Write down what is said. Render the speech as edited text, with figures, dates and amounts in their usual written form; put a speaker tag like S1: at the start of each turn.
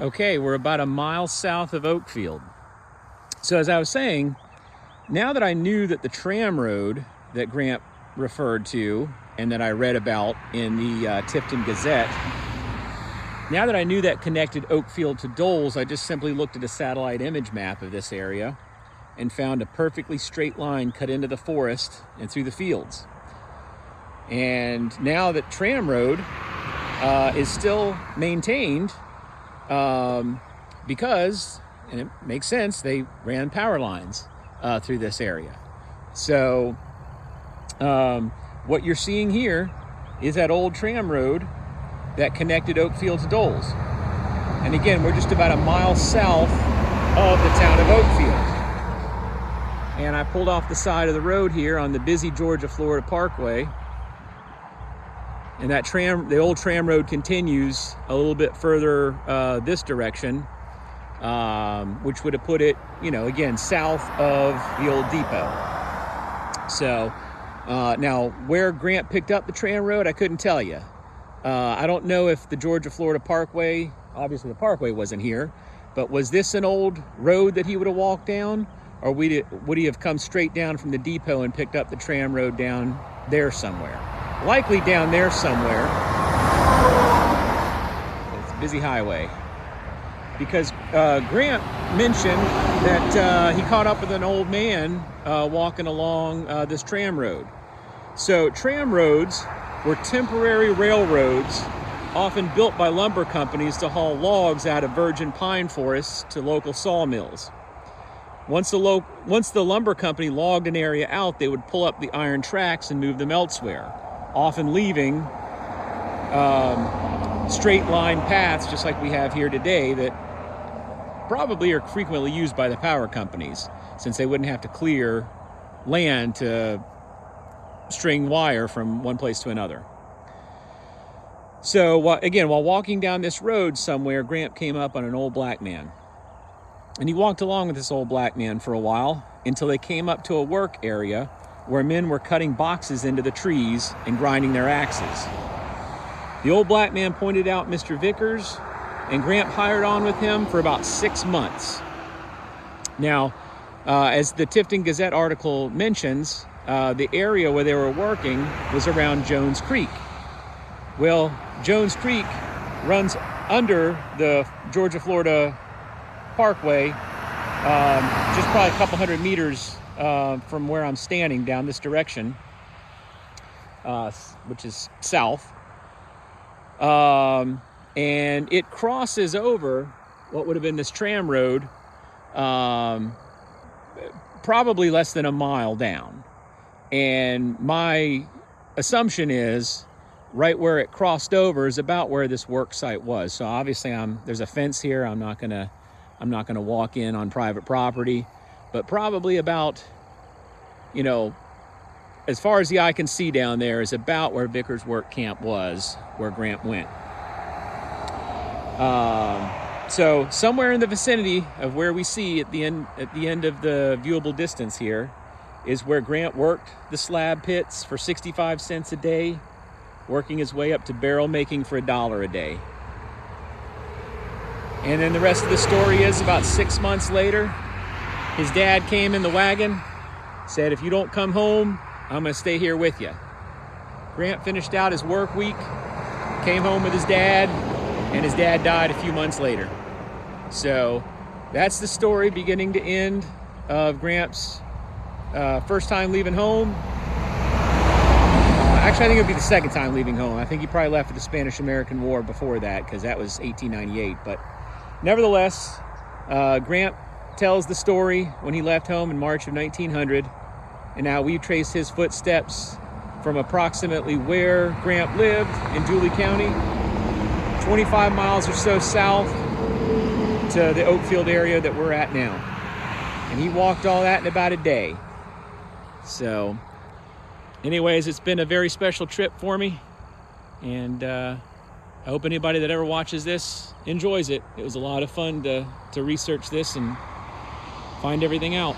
S1: Okay, we're about a mile south of Oakfield. So as I was saying, now that I knew that the tram road that Gramp referred to and that I read about in the Tifton Gazette, now that I knew that connected Oakfield to Doles, I just simply looked at a satellite image map of this area and found a perfectly straight line cut into the forest and through the fields. And now that tram road is still maintained, because, and it makes sense, they ran power lines through this area. So what you're seeing here is that old tram road that connected Oakfield to Doles. And again, we're just about a mile south of the town of Oakfield. And I pulled off the side of the road here on the busy Georgia-Florida Parkway. And that the old tram road continues a little bit further this direction, which would have put it, again, south of the old depot. So now where Gramp picked up the tram road, I couldn't tell you. I don't know if the Georgia-Florida Parkway, obviously the Parkway wasn't here, but was this an old road that he would have walked down? Or would he have come straight down from the depot and picked up the tram road down there somewhere? Likely down there somewhere. It's a busy highway. Because Gramp mentioned that he caught up with an old man walking along this tram road. So tram roads were temporary railroads often built by lumber companies to haul logs out of virgin pine forests to local sawmills. Once the lumber company logged an area out, they would pull up the iron tracks and move them elsewhere, often leaving straight line paths just like we have here today that probably are frequently used by the power companies, since they wouldn't have to clear land to string wire from one place to another. So again, while walking down this road somewhere, Gramp came up on an old black man. And he walked along with this old black man for a while until they came up to a work area where men were cutting boxes into the trees and grinding their axes. The old black man pointed out Mr. Vickers, and Gramp hired on with him for about 6 months. Now, as the Tifton Gazette article mentions, the area where they were working was around Jones Creek. Well, Jones Creek runs under the Georgia-Florida Parkway, just probably a couple hundred meters from where I'm standing down this direction, which is south. And it crosses over what would have been this tram road, probably less than a mile down. And my assumption is right where it crossed over is about where this work site was. So obviously there's a fence here. I'm not gonna walk in on private property, but probably about, as far as the eye can see down there is about where Vickers' work camp was, where Gramp went. So somewhere in the vicinity of where we see at the end of the viewable distance here is where Gramp worked the slab pits for 65 cents a day, working his way up to barrel making for $1 a day. And then the rest of the story is about 6 months later, his dad came in the wagon, said, "If you don't come home, I'm going to stay here with you." Gramp finished out his work week, came home with his dad, and his dad died a few months later. So that's the story beginning to end of Gramp's first time leaving home. Actually, I think it would be the second time leaving home. I think he probably left for the Spanish-American War before that, because that was 1898. But nevertheless, Gramp tells the story when he left home in March of 1900, and now we've traced his footsteps from approximately where Gramp lived in Dooley County, 25 miles or so south to the Oakfield area that we're at now. And he walked all that in about a day. So anyways, it's been a very special trip for me, and I hope anybody that ever watches this enjoys it. It was a lot of fun to research this and find everything out.